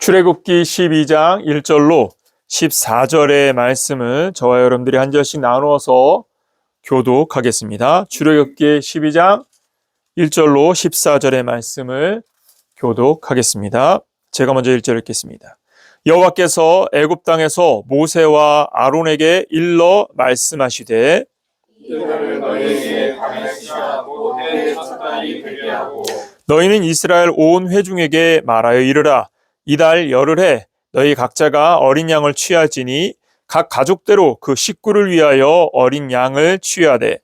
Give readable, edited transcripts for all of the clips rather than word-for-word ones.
출애굽기 12장 1절로 14절의 말씀을 저와 여러분들이 한 절씩 나누어서 교독하겠습니다. 출애굽기 12장 1절로 14절의 말씀을 교독하겠습니다. 제가 먼저 1절 읽겠습니다. 여호와께서 애굽 땅에서 모세와 아론에게 일러 말씀하시되 이들을 너희에게 당하시하고 해의 첫 달이 되게 하고 너희는 이스라엘 온 회중에게 말하여 이르라. 이달 열흘에 너희 각자가 어린 양을 취할지니 각 가족대로 그 식구를 위하여 어린 양을 취하되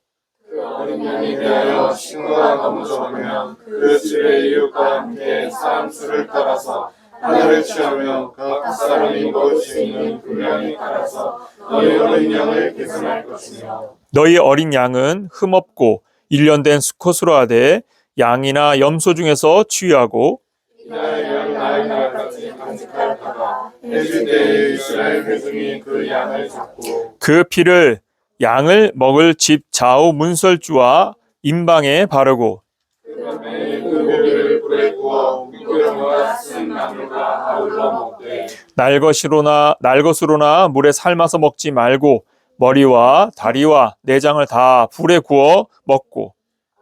그 어린 양에 대하여 식구가 너무 적으면 그 집의 이웃과 함께 사람 수를 따라서 하나를 취하며 각 사람이 먹을 수 있는 분량에 따라서 너희 어린 양을 계산할 것이며 너희 어린 양은 흠없고 1년 된 수컷으로 하되 양이나 염소 중에서 취하고 이날 양 나흘 날까지 간직하였다가 해질 때에 이스라엘 회중이 그 양을 잡고 그 피를 양을 먹을 집 좌우 문설주와 임방에 바르고 그다음에 그 고기를 불에 구워 물기름과 쓴 나물과 아울러 먹되 날것으로나 물에 삶아서 먹지 말고 머리와 다리와 내장을 다 불에 구워 먹고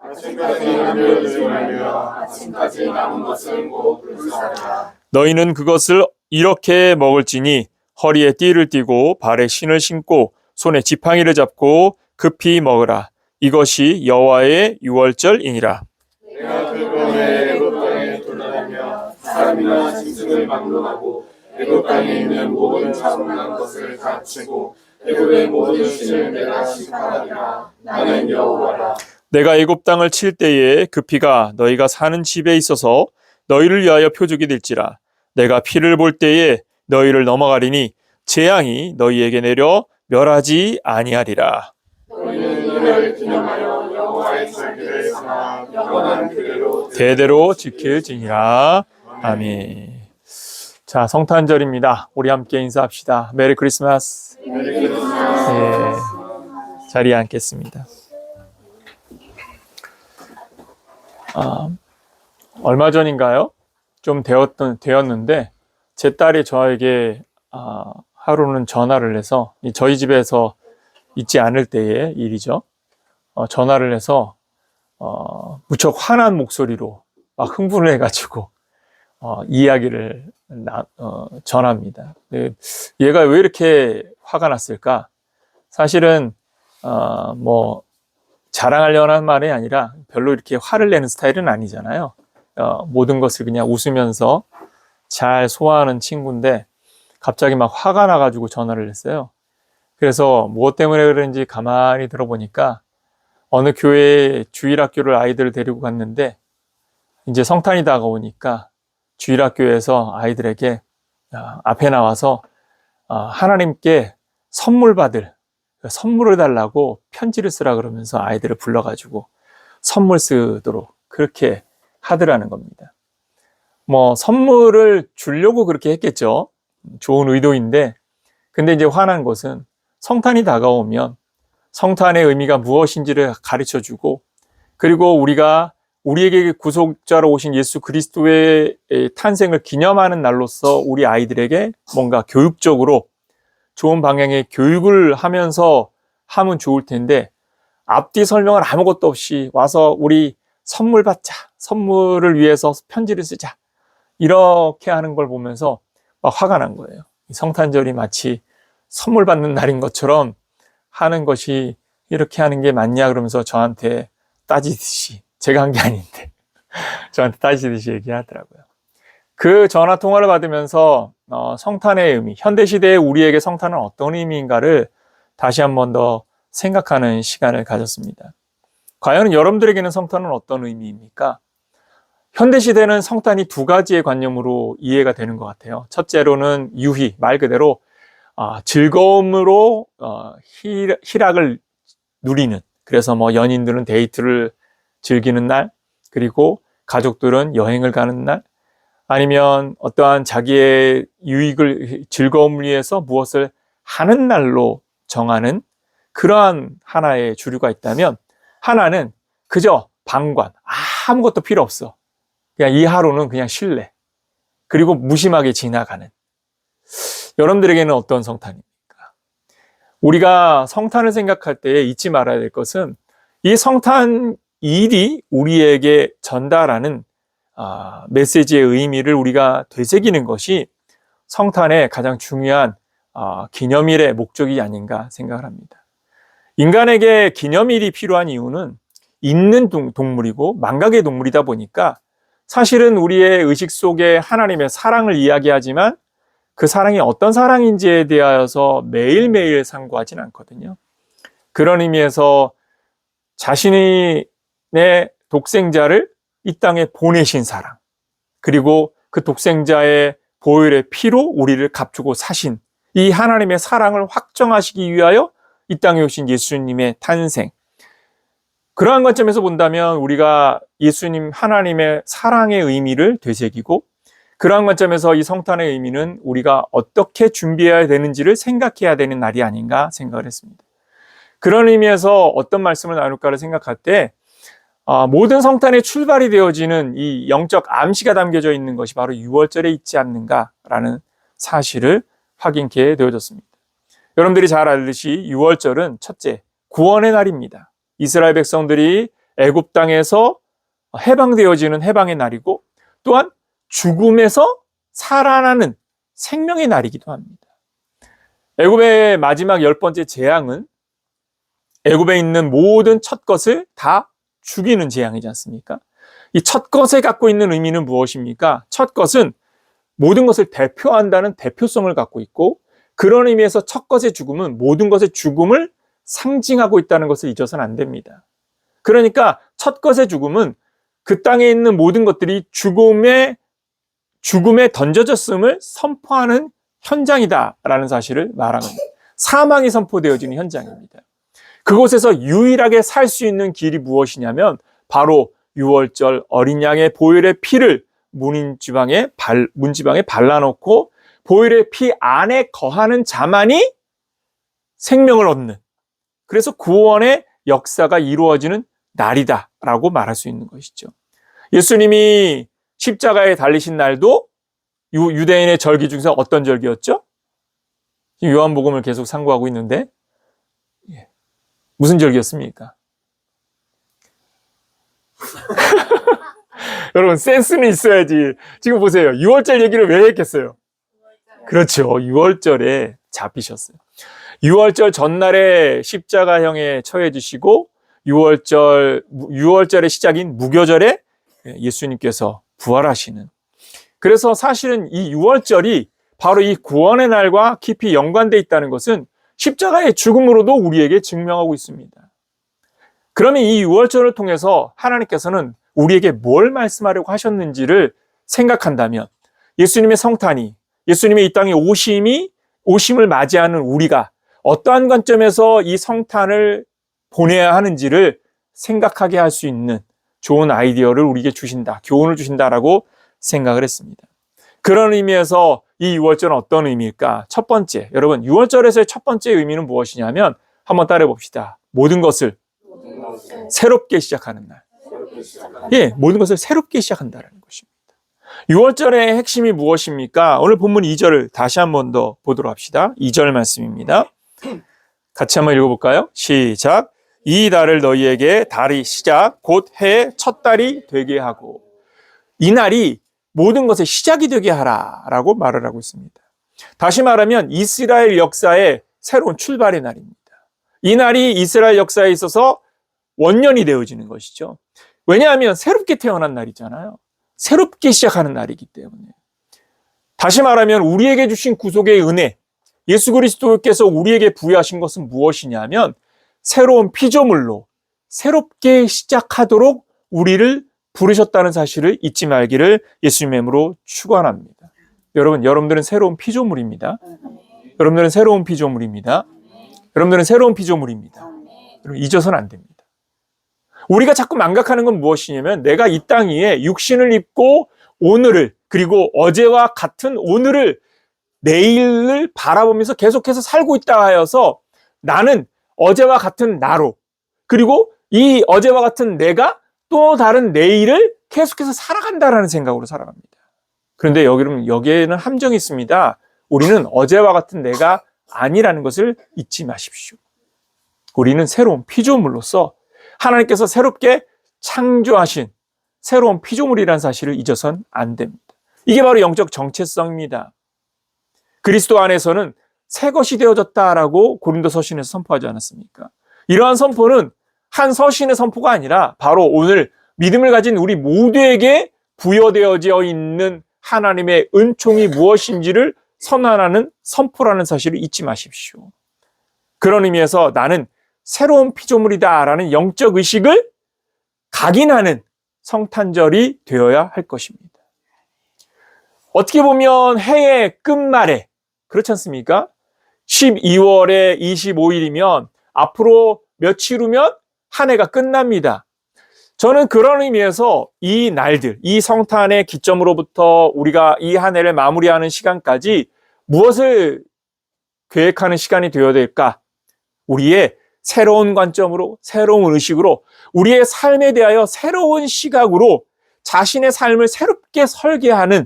아침까지 남겨두지 말며 아침까지 남은 것은 곧 불사하라. 너희는 그것을 이렇게 먹을지니 허리에 띠를 띠고 발에 신을 신고 손에 지팡이를 잡고 급히 먹으라. 이것이 여호와의 유월절이니라. 내가 그 밤에 애굽 땅에 돌아다니며 사람이나 짐승을 막론하고 애굽 땅에 있는 모든 자손난 것을 다 치고 애굽의 모든 신을 내가 심판하리라. 나는 여호와라. 내가 애굽 땅을 칠 때에 그 피가 너희가 사는 집에 있어서 너희를 위하여 표적이 될지라. 내가 피를 볼 때에 너희를 넘어가리니 재앙이 너희에게 내려 멸하지 아니하리라. 너희는 이를 기념하여 여호와의 절기를 삼아 영원한 규례로 대대로 지킬지니라. 아멘. 자, 성탄절입니다. 우리 함께 인사합시다. 메리 크리스마스. 자리에 앉겠습니다. 얼마 전인가요? 좀 되었는데 제 딸이 저에게 하루는 전화를 해서 저희 집에서 있지 않을 때의 일이죠. 전화를 해서 무척 화난 목소리로 막 흥분을 해가지고 이야기를 전합니다. 얘가 왜 이렇게 화가 났을까? 사실은 뭐 자랑하려는 하는 말이 아니라 별로 이렇게 화를 내는 스타일은 아니잖아요. 모든 것을 그냥 웃으면서 잘 소화하는 친구인데 갑자기 막 화가 나가지고 전화를 했어요. 그래서 무엇 때문에 그런지 가만히 들어보니까 어느 교회에 주일학교를 아이들을 데리고 갔는데 이제 성탄이 다가오니까 주일학교에서 아이들에게 앞에 나와서 하나님께 선물을 달라고 편지를 쓰라 그러면서 아이들을 불러가지고 선물 쓰도록 그렇게 하더라는 겁니다. 뭐 선물을 주려고 그렇게 했겠죠. 좋은 의도인데 근데 이제 화난 것은 성탄이 다가오면 성탄의 의미가 무엇인지를 가르쳐주고 그리고 우리에게 구속자로 오신 예수 그리스도의 탄생을 기념하는 날로서 우리 아이들에게 뭔가 교육적으로 좋은 방향의 교육을 하면서 하면 좋을 텐데 앞뒤 설명은 아무것도 없이 와서 우리 선물 받자, 선물을 위해서 편지를 쓰자 이렇게 하는 걸 보면서 막 화가 난 거예요. 성탄절이 마치 선물 받는 날인 것처럼 하는 것이 이렇게 하는 게 맞냐 그러면서 저한테 따지듯이 제가 한 게 아닌데 저한테 따지듯이 얘기하더라고요. 그 전화 통화를 받으면서 성탄의 의미, 현대시대의 우리에게 성탄은 어떤 의미인가를 다시 한 번 더 생각하는 시간을 가졌습니다. 과연 여러분들에게는 성탄은 어떤 의미입니까? 현대시대는 성탄이 두 가지의 관념으로 이해가 되는 것 같아요. 첫째로는 유희, 말 그대로 즐거움으로 희락을 누리는, 그래서 뭐 연인들은 데이트를 즐기는 날, 그리고 가족들은 여행을 가는 날, 아니면 어떠한 자기의 즐거움을 위해서 무엇을 하는 날로 정하는 그러한 하나의 주류가 있다면 하나는 그저 방관, 아무것도 필요 없어. 그냥 이 하루는 그냥 쉴래. 그리고 무심하게 지나가는, 여러분들에게는 어떤 성탄입니까? 우리가 성탄을 생각할 때 잊지 말아야 될 것은 이 성탄 일이 우리에게 전달하는 메시지의 의미를 우리가 되새기는 것이 성탄의 가장 중요한 기념일의 목적이 아닌가 생각을 합니다. 인간에게 기념일이 필요한 이유는 있는 동물이고 망각의 동물이다 보니까 사실은 우리의 의식 속에 하나님의 사랑을 이야기하지만 그 사랑이 어떤 사랑인지에 대하여서 매일매일 상고하진 않거든요. 그런 의미에서 자신의 독생자를 이 땅에 보내신 사랑, 그리고 그 독생자의 보혈의 피로 우리를 값주고 사신 이 하나님의 사랑을 확정하시기 위하여 이 땅에 오신 예수님의 탄생, 그러한 관점에서 본다면 우리가 예수님 하나님의 사랑의 의미를 되새기고, 그러한 관점에서 이 성탄의 의미는 우리가 어떻게 준비해야 되는지를 생각해야 되는 날이 아닌가 생각을 했습니다. 그런 의미에서 어떤 말씀을 나눌까를 생각할 때 모든 성탄의 출발이 되어지는 이 영적 암시가 담겨져 있는 것이 바로 유월절에 있지 않는가라는 사실을 확인케 되어졌습니다. 여러분들이 잘 알듯이 유월절은 첫째, 구원의 날입니다. 이스라엘 백성들이 애굽 땅에서 해방되어지는 해방의 날이고, 또한 죽음에서 살아나는 생명의 날이기도 합니다. 애굽의 마지막 10번째 재앙은 애굽에 있는 모든 첫 것을 다 죽이는 재앙이지 않습니까? 이 첫 것에 갖고 있는 의미는 무엇입니까? 첫 것은 모든 것을 대표한다는 대표성을 갖고 있고, 그런 의미에서 첫 것의 죽음은 모든 것의 죽음을 상징하고 있다는 것을 잊어서는 안 됩니다. 그러니까 첫 것의 죽음은 그 땅에 있는 모든 것들이 죽음에 던져졌음을 선포하는 현장이다라는 사실을 말하는 겁니다. 사망이 선포되어지는 현장입니다. 그곳에서 유일하게 살 수 있는 길이 무엇이냐면 바로 유월절 어린 양의 보혈의 피를 문지방에 발라놓고 보혈의 피 안에 거하는 자만이 생명을 얻는, 그래서 구원의 역사가 이루어지는 날이다라고 말할 수 있는 것이죠. 예수님이 십자가에 달리신 날도 유대인의 절기 중에서 어떤 절기였죠? 요한복음을 계속 상고하고 있는데 무슨 절기였습니까? 여러분, 센스는 있어야지. 지금 보세요. 6월절 얘기를 왜 했겠어요? 그렇죠. 6월절에 잡히셨어요. 6월절 전날에 십자가형에 처해지시고 6월절의 시작인 무교절에 예수님께서 부활하시는, 그래서 사실은 이 6월절이 바로 이 구원의 날과 깊이 연관되어 있다는 것은 십자가의 죽음으로도 우리에게 증명하고 있습니다. 그러면 이 6월절을 통해서 하나님께서는 우리에게 뭘 말씀하려고 하셨는지를 생각한다면, 예수님의 성탄이, 예수님의 이 땅에 오심을 맞이하는 우리가 어떠한 관점에서 이 성탄을 보내야 하는지를 생각하게 할 수 있는 좋은 아이디어를 우리에게 주신다, 교훈을 주신다라고 생각을 했습니다. 그런 의미에서 이 6월절은 어떤 의미일까? 첫 번째, 여러분, 6월절에서의 첫 번째 의미는 무엇이냐면 한번 따라해 봅시다. 모든 것을 새롭게 시작하는 날. 예, 모든 것을 새롭게 시작한다는 것입니다. 6월절의 핵심이 무엇입니까? 오늘 본문 2절을 다시 한 번 더 보도록 합시다. 2절 말씀입니다. 같이 한번 읽어볼까요? 시작. 이 달을 너희에게 달이 시작, 곧 해의 첫 달이 되게 하고. 이 날이 모든 것의 시작이 되게 하라라고 말을 하고 있습니다. 다시 말하면 이스라엘 역사의 새로운 출발의 날입니다. 이 날이 이스라엘 역사에 있어서 원년이 되어지는 것이죠. 왜냐하면 새롭게 태어난 날이잖아요. 새롭게 시작하는 날이기 때문에. 다시 말하면 우리에게 주신 구속의 은혜, 예수 그리스도께서 우리에게 부여하신 것은 무엇이냐면 새로운 피조물로 새롭게 시작하도록 우리를 부르셨다는 사실을 잊지 말기를 예수님의 이름으로 축원합니다. 여러분들은 새로운 피조물입니다. 여러분들은 새로운 피조물입니다. 여러분들은 새로운 피조물입니다. 여러분, 잊어서는 안 됩니다. 우리가 자꾸 망각하는 건 무엇이냐면 내가 이 땅 위에 육신을 입고 오늘을, 그리고 어제와 같은 오늘을, 내일을 바라보면서 계속해서 살고 있다 하여서 나는 어제와 같은 나로, 그리고 이 어제와 같은 내가 또 다른 내일을 계속해서 살아간다라는 생각으로 살아갑니다. 그런데 여기에는 함정이 있습니다. 우리는 어제와 같은 내가 아니라는 것을 잊지 마십시오. 우리는 새로운 피조물로서 하나님께서 새롭게 창조하신 새로운 피조물이라는 사실을 잊어서는 안 됩니다. 이게 바로 영적 정체성입니다. 그리스도 안에서는 새 것이 되어졌다라고 고린도 서신에서 선포하지 않았습니까? 이러한 선포는 한 서신의 선포가 아니라 바로 오늘 믿음을 가진 우리 모두에게 부여되어져 있는 하나님의 은총이 무엇인지를 선언하는 선포라는 사실을 잊지 마십시오. 그런 의미에서 나는 새로운 피조물이다라는 영적 의식을 각인하는 성탄절이 되어야 할 것입니다. 어떻게 보면 해의 끝말에, 그렇지 않습니까? 12월에 25일이면 앞으로 며칠 후면 한 해가 끝납니다. 저는 그런 의미에서 이 날들, 이 성탄의 기점으로부터 우리가 이 한 해를 마무리하는 시간까지 무엇을 계획하는 시간이 되어야 될까? 우리의 새로운 관점으로, 새로운 의식으로, 우리의 삶에 대하여 새로운 시각으로 자신의 삶을 새롭게 설계하는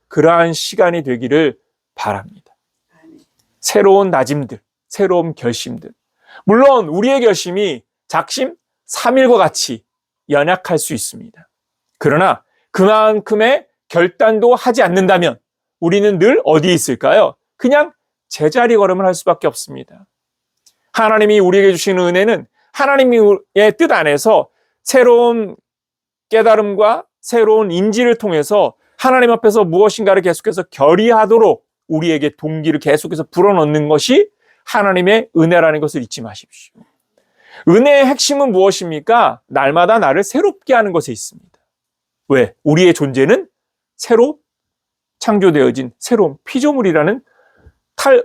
그러한 시간이 되기를 바랍니다. 새로운 다짐들, 새로운 결심들. 물론 우리의 결심이 작심 3일과 같이 연약할 수 있습니다. 그러나 그만큼의 결단도 하지 않는다면 우리는 늘 어디에 있을까요? 그냥 제자리 걸음을 할 수밖에 없습니다. 하나님이 우리에게 주시는 은혜는 하나님의 뜻 안에서 새로운 깨달음과 새로운 인지를 통해서 하나님 앞에서 무엇인가를 계속해서 결의하도록 우리에게 동기를 계속해서 불어넣는 것이 하나님의 은혜라는 것을 잊지 마십시오. 은혜의 핵심은 무엇입니까? 날마다 나를 새롭게 하는 것에 있습니다. 왜? 우리의 존재는 새로 창조되어진 새로운 피조물이라는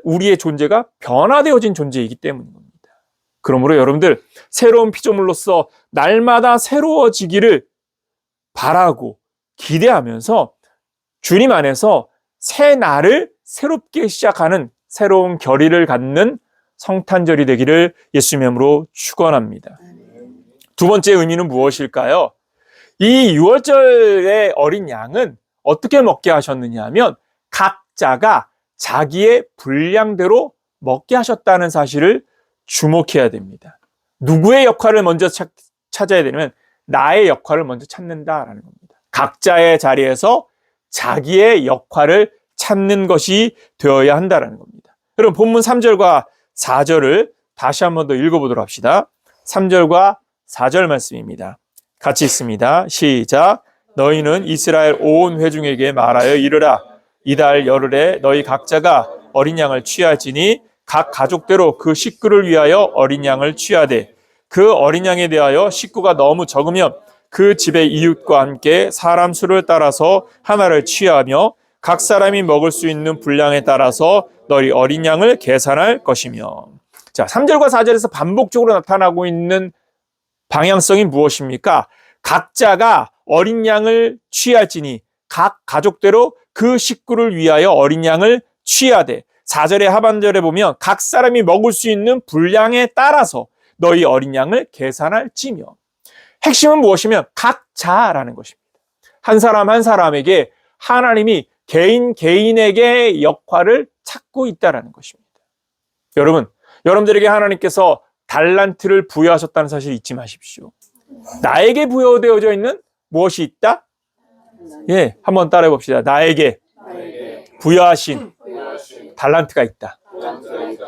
우리의 존재가 변화되어진 존재이기 때문입니다. 그러므로 여러분들 새로운 피조물로서 날마다 새로워지기를 바라고 기대하면서 주님 안에서 새 날을 새롭게 시작하는 새로운 결의를 갖는 성탄절이 되기를 예수님의 이름으로 축원합니다. 두 번째 의미는 무엇일까요? 이 유월절의 어린 양은 어떻게 먹게 하셨느냐 하면 각자가 자기의 분량대로 먹게 하셨다는 사실을 주목해야 됩니다. 누구의 역할을 먼저 찾아야 되냐면 나의 역할을 먼저 찾는다라는 겁니다. 각자의 자리에서 자기의 역할을 찾는 것이 되어야 한다는 겁니다. 여러분 본문 3절과 4절을 다시 한 번 더 읽어보도록 합시다. 3절과 4절 말씀입니다. 같이 읽습니다. 시작. 너희는 이스라엘 온 회중에게 말하여 이르라. 이달 열흘에 너희 각자가 어린 양을 취할지니 각 가족대로 그 식구를 위하여 어린 양을 취하되 그 어린 양에 대하여 식구가 너무 적으면 그 집의 이웃과 함께 사람 수를 따라서 하나를 취하며 각 사람이 먹을 수 있는 분량에 따라서 너희 어린 양을 계산할 것이며. 자, 3절과 4절에서 반복적으로 나타나고 있는 방향성이 무엇입니까? 각자가 어린 양을 취할지니 각 가족대로 그 식구를 위하여 어린 양을 취하되 4절의 하반절에 보면 각 사람이 먹을 수 있는 분량에 따라서 너희 어린 양을 계산할지며. 핵심은 무엇이면 각자라는 것입니다. 한 사람 한 사람에게 하나님이 개인에게 역할을 찾고 있다는 것입니다. 여러분들에게 하나님께서 달란트를 부여하셨다는 사실 잊지 마십시오. 나에게 부여되어져 있는 무엇이 있다? 예, 한번 따라해 봅시다. 나에게 부여하신 달란트가 있다.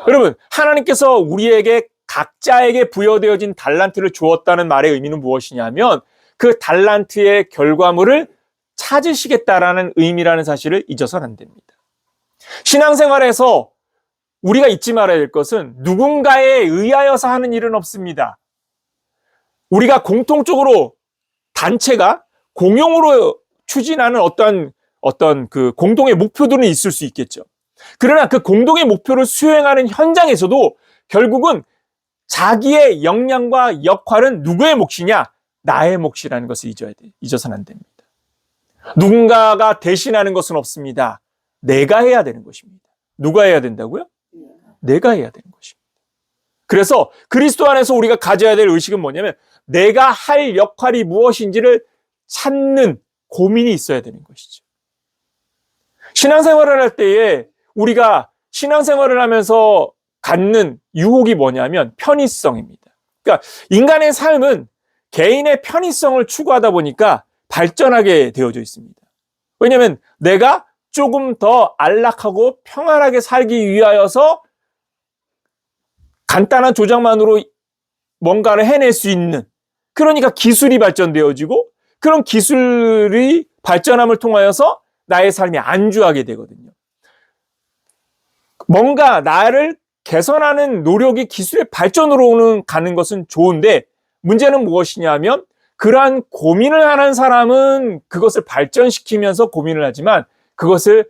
여러분, 하나님께서 우리에게 각자에게 부여되어진 달란트를 주었다는 말의 의미는 무엇이냐면 그 달란트의 결과물을 찾으시겠다라는 의미라는 사실을 잊어서는 안 됩니다. 신앙생활에서 우리가 잊지 말아야 될 것은 누군가에 의하여서 하는 일은 없습니다. 우리가 공통적으로 단체가 공용으로 추진하는 어떤 그 공동의 목표들은 있을 수 있겠죠. 그러나 그 공동의 목표를 수행하는 현장에서도 결국은 자기의 역량과 역할은 누구의 몫이냐? 나의 몫이라는 것을 잊어서는 안 됩니다. 누군가가 대신하는 것은 없습니다. 내가 해야 되는 것입니다. 누가 해야 된다고요? 내가 해야 되는 것입니다. 그래서 그리스도 안에서 우리가 가져야 될 의식은 뭐냐면 내가 할 역할이 무엇인지를 찾는 고민이 있어야 되는 것이죠. 신앙생활을 할 때에 우리가 신앙생활을 하면서 갖는 유혹이 뭐냐면 편의성입니다. 그러니까 인간의 삶은 개인의 편의성을 추구하다 보니까 발전하게 되어져 있습니다. 왜냐하면 내가 조금 더 안락하고 평안하게 살기 위하여서 간단한 조작만으로 뭔가를 해낼 수 있는, 그러니까 기술이 발전되어지고 그런 기술이 발전함을 통하여서 나의 삶이 안주하게 되거든요. 뭔가 나를 개선하는 노력이 기술의 발전으로 가는 것은 좋은데, 문제는 무엇이냐면 그러한 고민을 하는 사람은 그것을 발전시키면서 고민을 하지만 그것을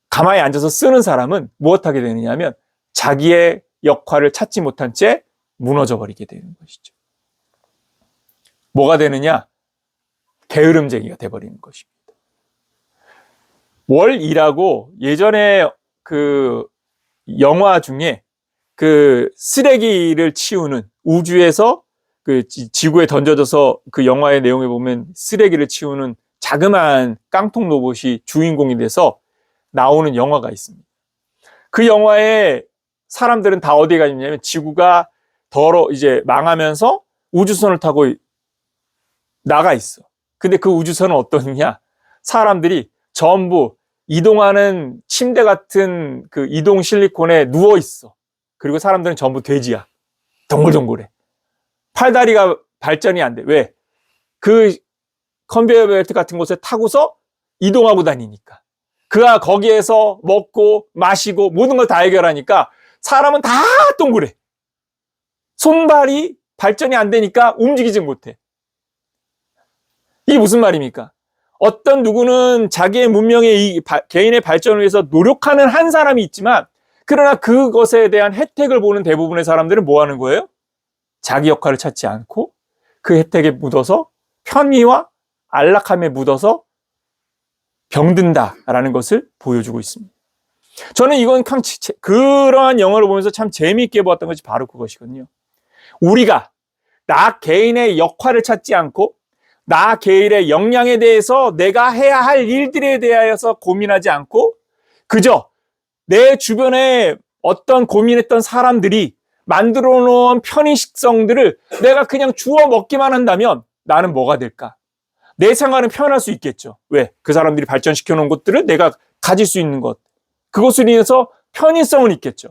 가만히 앉아서 쓰는 사람은 무엇하게 되느냐면 자기의 역할을 찾지 못한 채 무너져 버리게 되는 것이죠. 뭐가 되느냐? 게으름쟁이가 돼버리는 것입니다. 월2라고 예전에 그 영화 중에 그 쓰레기를 치우는, 우주에서 그 지구에 던져져서 그 영화의 내용에 보면 쓰레기를 치우는 자그마한 깡통 로봇이 주인공이 돼서 나오는 영화가 있습니다. 그 영화에 사람들은 다 어디에 가 있냐면 지구가 이제 망하면서 우주선을 타고 나가 있어. 근데 그 우주선은 어떠냐? 사람들이 전부 이동하는 침대 같은 그 이동 실리콘에 누워 있어. 그리고 사람들은 전부 돼지야. 동글동글해. 팔다리가 발전이 안 돼. 왜? 그 컨베이어 벨트 같은 곳에 타고서 이동하고 다니니까. 그가 거기에서 먹고 마시고 모든 걸 다 해결하니까 사람은 다 동그래. 손발이 발전이 안 되니까 움직이지 못해. 이게 무슨 말입니까? 어떤 누구는 자기의 문명의 개인의 발전을 위해서 노력하는 한 사람이 있지만, 그러나 그것에 대한 혜택을 보는 대부분의 사람들은 뭐 하는 거예요? 자기 역할을 찾지 않고 그 혜택에 묻어서 편의와 안락함에 묻어서 병든다라는 것을 보여주고 있습니다. 저는 이건 그러한 영화를 보면서 참 재미있게 보았던 것이 바로 그것이거든요. 우리가 나 개인의 역할을 찾지 않고 나 개인의 역량에 대해서 내가 해야 할 일들에 대하여서 고민하지 않고 그저 내 주변에 어떤 고민했던 사람들이 만들어 놓은 편의식성들을 내가 그냥 주워 먹기만 한다면 나는 뭐가 될까? 내 생활은 편할 수 있겠죠. 왜? 그 사람들이 발전시켜 놓은 것들을 내가 가질 수 있는 것, 그것으로 인해서 편의성은 있겠죠.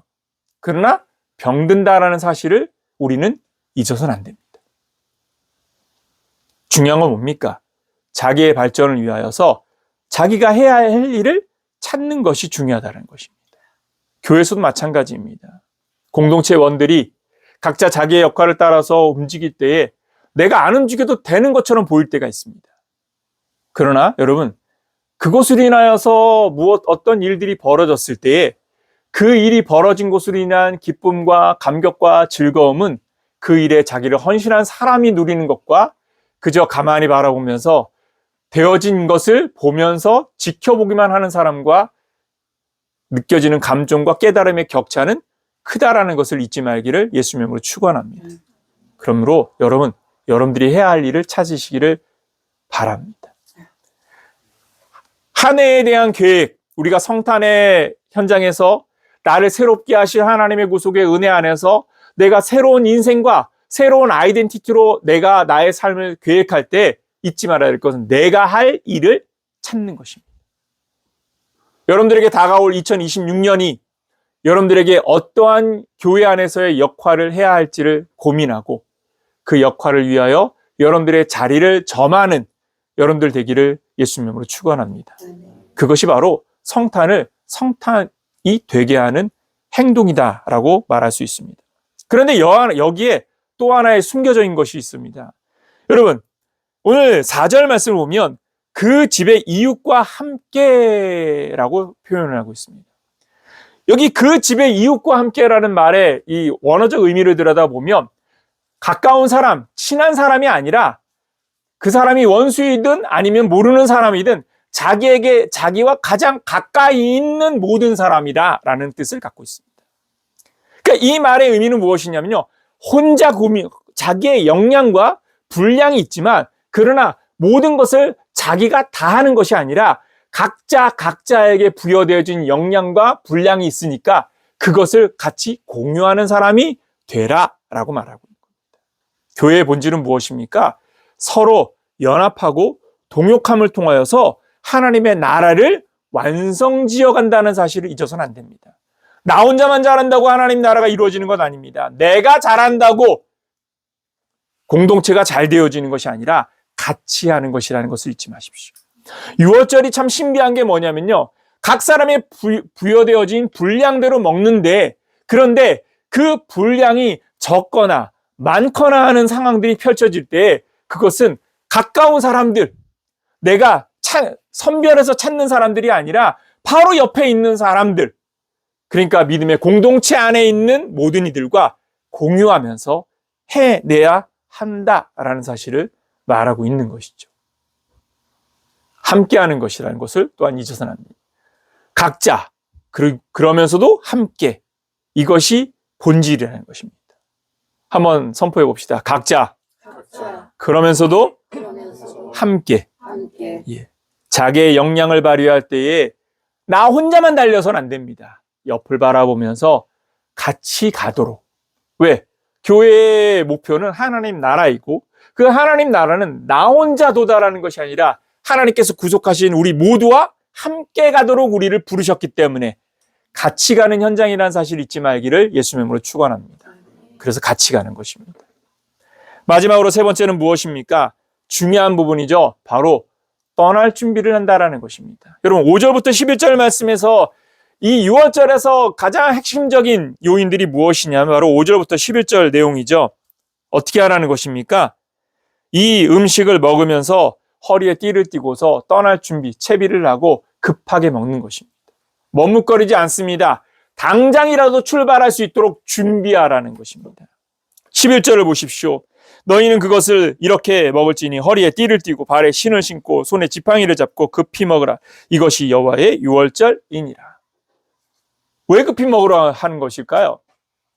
그러나 병든다라는 사실을 우리는 잊어서는 안 됩니다. 중요한 건 뭡니까? 자기의 발전을 위하여서 자기가 해야 할 일을 찾는 것이 중요하다는 것입니다. 교회에서도 마찬가지입니다. 공동체 원들이 각자 자기의 역할을 따라서 움직일 때에 내가 안 움직여도 되는 것처럼 보일 때가 있습니다. 그러나 여러분, 그것으로 인하여서 어떤 일들이 벌어졌을 때에 그 일이 벌어진 것으로 인한 기쁨과 감격과 즐거움은 그 일에 자기를 헌신한 사람이 누리는 것과 그저 가만히 바라보면서 되어진 것을 보면서 지켜보기만 하는 사람과 느껴지는 감정과 깨달음의 격차는 크다라는 것을 잊지 말기를 예수 이름으로 축원합니다. 그러므로 여러분들이 해야 할 일을 찾으시기를 바랍니다. 한 해에 대한 계획, 우리가 성탄의 현장에서 나를 새롭게 하실 하나님의 구속의 은혜 안에서 내가 새로운 인생과 새로운 아이덴티티로 내가 나의 삶을 계획할 때 잊지 말아야 될 것은 내가 할 일을 찾는 것입니다. 여러분들에게 다가올 2026년이 여러분들에게 어떠한 교회 안에서의 역할을 해야 할지를 고민하고 그 역할을 위하여 여러분들의 자리를 점하는 여러분들 되기를 예수님 이름으로 축원합니다. 그것이 바로 성탄이 되게 하는 행동이다라고 말할 수 있습니다. 그런데 여기에 또 하나의 숨겨져 있는 것이 있습니다. 여러분, 오늘 4절 말씀을 보면 그 집의 이웃과 함께라고 표현을 하고 있습니다. 여기 그 집의 이웃과 함께라는 말의 이 원어적 의미를 들여다보면 가까운 사람, 친한 사람이 아니라 그 사람이 원수이든 아니면 모르는 사람이든 자기와 가장 가까이 있는 모든 사람이다라는 뜻을 갖고 있습니다. 그러니까 이 말의 의미는 무엇이냐면요. 혼자 자기의 역량과 분량이 있지만 그러나 모든 것을 자기가 다 하는 것이 아니라 각자에게 부여되어진 역량과 분량이 있으니까 그것을 같이 공유하는 사람이 되라라고 말하고 있는 겁니다. 교회의 본질은 무엇입니까? 서로 연합하고 동역함을 통하여서 하나님의 나라를 완성지어 간다는 사실을 잊어서는 안 됩니다. 나 혼자만 잘한다고 하나님 나라가 이루어지는 것 아닙니다. 내가 잘한다고 공동체가 잘 되어지는 것이 아니라 같이 하는 것이라는 것을 잊지 마십시오. 유월절이 참 신비한 게 뭐냐면요. 각 사람의 부여되어진 분량대로 먹는데, 그런데 그 분량이 적거나 많거나 하는 상황들이 펼쳐질 때 그것은 가까운 사람들, 내가 선별해서 찾는 사람들이 아니라 바로 옆에 있는 사람들, 그러니까 믿음의 공동체 안에 있는 모든 이들과 공유하면서 해내야 한다라는 사실을 말하고 있는 것이죠. 함께하는 것이라는 것을 또한 잊어서는 안 됩니다. 각자, 그러면서도 함께, 이것이 본질이라는 것입니다. 한번 선포해 봅시다. 각자, 그러면서도 함께. 예. 자기의 역량을 발휘할 때에 나 혼자만 달려서는 안 됩니다. 옆을 바라보면서 같이 가도록. 왜? 교회의 목표는 하나님 나라이고, 그 하나님 나라는 나 혼자 도달하는 것이 아니라 하나님께서 구속하신 우리 모두와 함께 가도록 우리를 부르셨기 때문에 같이 가는 현장이라는 사실을 잊지 말기를 예수 이름으로 축원합니다. 그래서 같이 가는 것입니다. 마지막으로 세 번째는 무엇입니까? 중요한 부분이죠. 바로 떠날 준비를 한다라는 것입니다. 여러분 5절부터 11절 말씀에서 이 6월절에서 가장 핵심적인 요인들이 무엇이냐면 바로 5절부터 11절 내용이죠. 어떻게 하라는 것입니까? 이 음식을 먹으면서 허리에 띠를 띠고서 떠날 준비, 채비를 하고 급하게 먹는 것입니다. 머뭇거리지 않습니다. 당장이라도 출발할 수 있도록 준비하라는 것입니다. 11절을 보십시오. 너희는 그것을 이렇게 먹을지니 허리에 띠를 띠고 발에 신을 신고 손에 지팡이를 잡고 급히 먹으라. 이것이 여호와의 유월절이니라. 왜 급히 먹으라 하는 것일까요?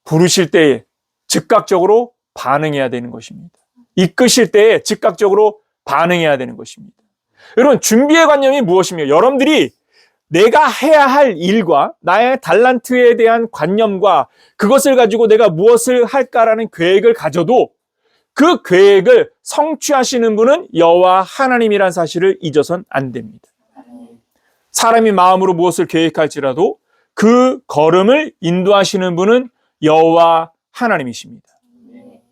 부르실 때에 즉각적으로 반응해야 되는 것입니다. 이끄실 때에 즉각적으로 반응해야 되는 것입니다. 여러분, 준비의 관념이 무엇입니까? 여러분들이 내가 해야 할 일과 나의 달란트에 대한 관념과 그것을 가지고 내가 무엇을 할까라는 계획을 가져도 그 계획을 성취하시는 분은 여호와 하나님이라는 사실을 잊어선 안 됩니다. 사람이 마음으로 무엇을 계획할지라도 그 걸음을 인도하시는 분은 여호와 하나님이십니다.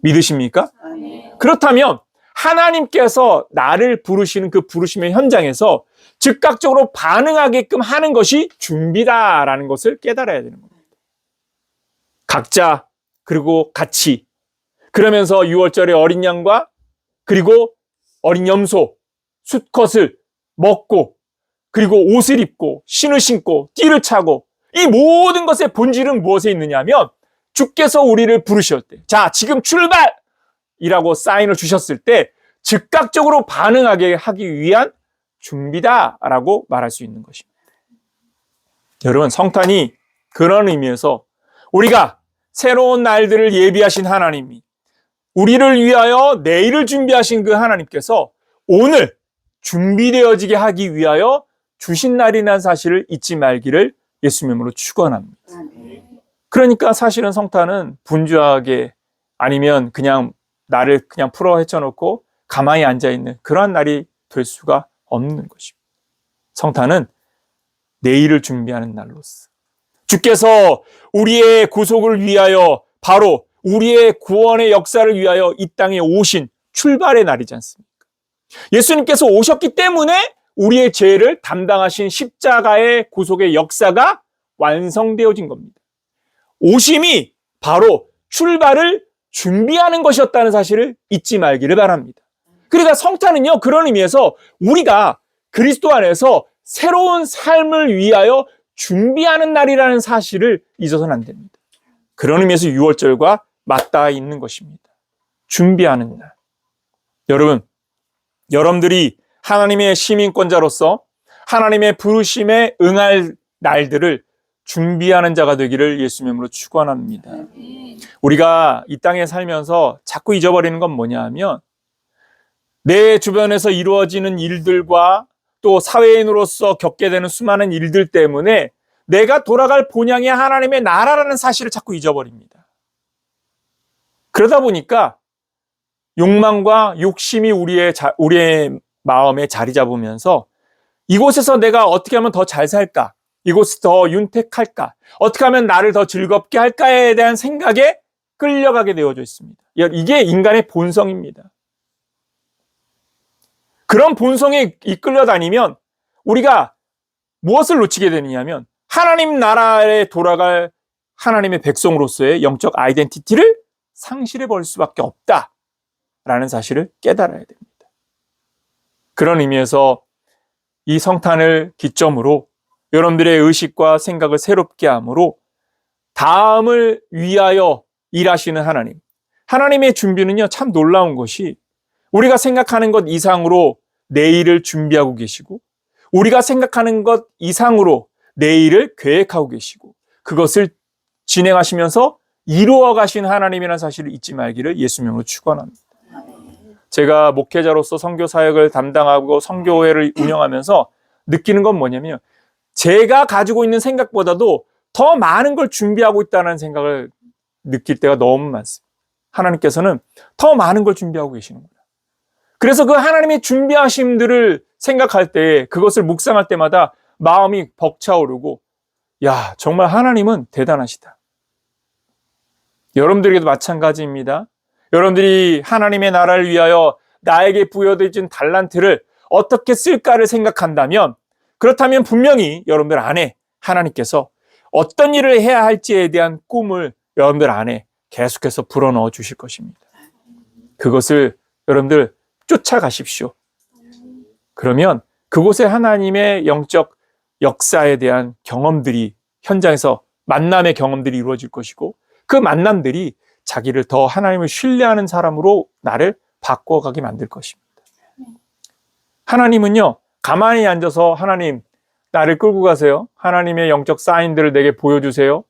믿으십니까? 그렇다면 하나님께서 나를 부르시는 그 부르심의 현장에서 즉각적으로 반응하게끔 하는 것이 준비다라는 것을 깨달아야 되는 겁니다. 각자 그리고 같이, 그러면서 6월절에 어린 양과 그리고 어린 염소, 수컷을 먹고 그리고 옷을 입고 신을 신고 띠를 차고, 이 모든 것의 본질은 무엇에 있느냐 하면 주께서 우리를 부르실 때, 자 지금 출발! 이라고 사인을 주셨을 때 즉각적으로 반응하게 하기 위한 준비다라고 말할 수 있는 것입니다. 여러분, 성탄이 그런 의미에서 우리가 새로운 날들을 예비하신 하나님이, 우리를 위하여 내일을 준비하신 그 하나님께서 오늘 준비되어지게 하기 위하여 주신 날이라는 사실을 잊지 말기를 예수 이름으로 축원합니다. 그러니까 사실은 성탄은 분주하게, 아니면 그냥 나를 그냥 풀어 헤쳐놓고 가만히 앉아있는 그러한 날이 될 수가 없는 것입니다. 성탄은 내일을 준비하는 날로서 주께서 우리의 구속을 위하여, 바로 우리의 구원의 역사를 위하여 이 땅에 오신 출발의 날이지 않습니까? 예수님께서 오셨기 때문에 우리의 죄를 담당하신 십자가의 구속의 역사가 완성되어진 겁니다. 오심이 바로 출발을 준비하는 것이었다는 사실을 잊지 말기를 바랍니다. 그러니까 성탄은요, 그런 의미에서 우리가 그리스도 안에서 새로운 삶을 위하여 준비하는 날이라는 사실을 잊어서는 안 됩니다. 그런 의미에서 6월절과 맞닿아 있는 것입니다. 준비하는 날. 여러분, 여러분들이 하나님의 시민권자로서 하나님의 부르심에 응할 날들을 준비하는 자가 되기를 예수 이름으로 축원합니다. 우리가 이 땅에 살면서 자꾸 잊어버리는 건 뭐냐 하면 내 주변에서 이루어지는 일들과 또 사회인으로서 겪게 되는 수많은 일들 때문에 내가 돌아갈 본향이 하나님의 나라라는 사실을 자꾸 잊어버립니다. 그러다 보니까 욕망과 욕심이 우리의 마음에 자리 잡으면서 이곳에서 내가 어떻게 하면 더 잘 살까? 이곳을 더 윤택할까? 어떻게 하면 나를 더 즐겁게 할까에 대한 생각에 끌려가게 되어져 있습니다. 이게 인간의 본성입니다. 그런 본성에 이끌려 다니면 우리가 무엇을 놓치게 되느냐면 하나님 나라에 돌아갈 하나님의 백성으로서의 영적 아이덴티티를 상실해 버릴 수밖에 없다라는 사실을 깨달아야 됩니다. 그런 의미에서 이 성탄을 기점으로 여러분들의 의식과 생각을 새롭게 함으로 다음을 위하여 일하시는 하나님. 하나님의 준비는요, 참 놀라운 것이 우리가 생각하는 것 이상으로 내일을 준비하고 계시고 우리가 생각하는 것 이상으로 내일을 계획하고 계시고 그것을 진행하시면서 이루어 가신 하나님이라는 사실을 잊지 말기를 예수님으로 축원합니다. 제가 목회자로서 선교 사역을 담당하고 선교회를 운영하면서 느끼는 건 뭐냐면 제가 가지고 있는 생각보다도 더 많은 걸 준비하고 있다는 생각을 느낄 때가 너무 많습니다. 하나님께서는 더 많은 걸 준비하고 계시는구나. 그래서 그 하나님의 준비하심들을 생각할 때 그것을 묵상할 때마다 마음이 벅차오르고 야, 정말 하나님은 대단하시다. 여러분들에게도 마찬가지입니다. 여러분들이 하나님의 나라를 위하여 나에게 부여되어진 달란트를 어떻게 쓸까를 생각한다면 그렇다면 분명히 여러분들 안에 하나님께서 어떤 일을 해야 할지에 대한 꿈을 여러분들 안에 계속해서 불어넣어 주실 것입니다. 그것을 여러분들 쫓아가십시오. 그러면 그곳에 하나님의 영적 역사에 대한 경험들이 현장에서 만남의 경험들이 이루어질 것이고 그 만남들이 자기를 더 하나님을 신뢰하는 사람으로 나를 바꿔가게 만들 것입니다. 하나님은요, 가만히 앉아서 하나님, 나를 끌고 가세요. 하나님의 영적 사인들을 내게 보여주세요.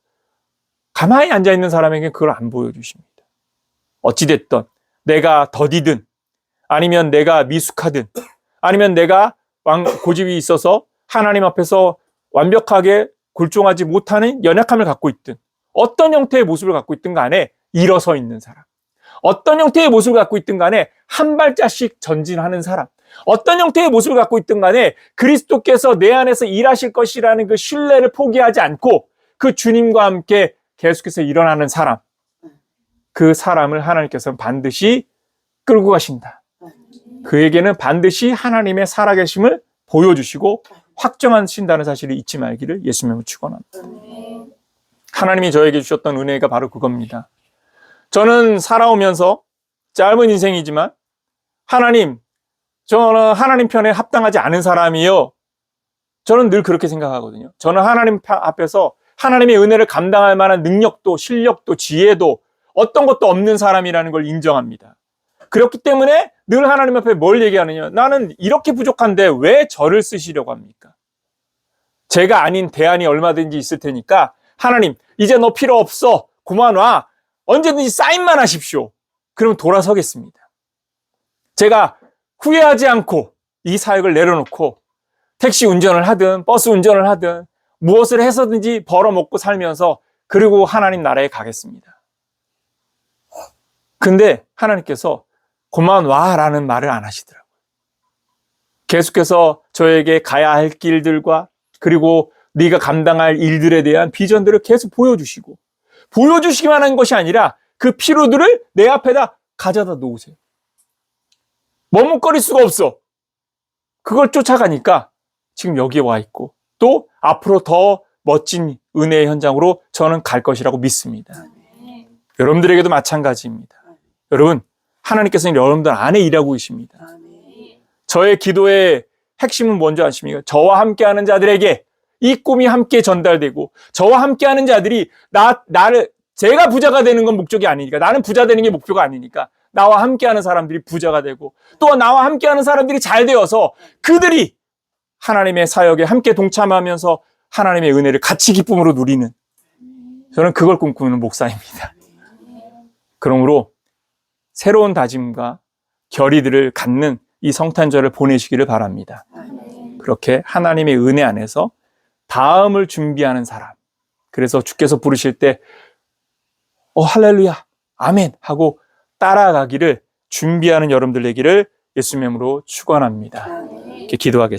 가만히 앉아있는 사람에게 그걸 안 보여주십니다. 어찌됐든 내가 더디든 아니면 내가 미숙하든 아니면 내가 고집이 있어서 하나님 앞에서 완벽하게 굴종하지 못하는 연약함을 갖고 있든 어떤 형태의 모습을 갖고 있든 간에 일어서 있는 사람, 어떤 형태의 모습을 갖고 있든 간에 한 발자씩 전진하는 사람, 어떤 형태의 모습을 갖고 있든 간에 그리스도께서 내 안에서 일하실 것이라는 그 신뢰를 포기하지 않고 그 주님과 함께 계속해서 일어나는 사람, 그 사람을 하나님께서는 반드시 끌고 가신다. 그에게는 반드시 하나님의 살아계심을 보여주시고 확정하신다는 사실을 잊지 말기를 예수님으로 축원합니다. 하나님이 저에게 주셨던 은혜가 바로 그겁니다. 저는 살아오면서 짧은 인생이지만 하나님, 저는 하나님 편에 합당하지 않은 사람이요. 저는 늘 그렇게 생각하거든요. 저는 하나님 앞에서 하나님의 은혜를 감당할 만한 능력도 실력도 지혜도 어떤 것도 없는 사람이라는 걸 인정합니다. 그렇기 때문에 늘 하나님 앞에 뭘 얘기하느냐. 나는 이렇게 부족한데 왜 저를 쓰시려고 합니까? 제가 아닌 대안이 얼마든지 있을 테니까 하나님, 이제 너 필요 없어. 그만 와. 언제든지 사인만 하십시오. 그럼 돌아서겠습니다. 제가 후회하지 않고 이 사역을 내려놓고 택시 운전을 하든 버스 운전을 하든 무엇을 해서든지 벌어먹고 살면서 그리고 하나님 나라에 가겠습니다. 근데 하나님께서 그만 와라는 말을 안 하시더라고요. 계속해서 저에게 가야 할 길들과 그리고 네가 감당할 일들에 대한 비전들을 계속 보여주시고 보여주시기만 한 것이 아니라 그 피로들을 내 앞에다 가져다 놓으세요. 머뭇거릴 수가 없어. 그걸 쫓아가니까 지금 여기에 와 있고 또 앞으로 더 멋진 은혜의 현장으로 저는 갈 것이라고 믿습니다. 여러분들에게도 마찬가지입니다. 여러분, 하나님께서는 여러분들 안에 일하고 계십니다. 저의 기도의 핵심은 뭔지 아십니까? 저와 함께하는 자들에게 이 꿈이 함께 전달되고 저와 함께하는 자들이 제가 부자가 되는 건 목적이 아니니까 나는 부자 되는 게 목표가 아니니까 나와 함께하는 사람들이 부자가 되고 또 나와 함께하는 사람들이 잘 되어서 그들이 하나님의 사역에 함께 동참하면서 하나님의 은혜를 같이 기쁨으로 누리는 저는 그걸 꿈꾸는 목사입니다. 그러므로 새로운 다짐과 결의들을 갖는 이 성탄절을 보내시기를 바랍니다. 그렇게 하나님의 은혜 안에서 다음을 준비하는 사람. 그래서 주께서 부르실 때 할렐루야, 아멘 하고 따라가기를 준비하는 여러분들 되기를 예수님의 이름으로 축원합니다. 이렇게 기도하겠습니다.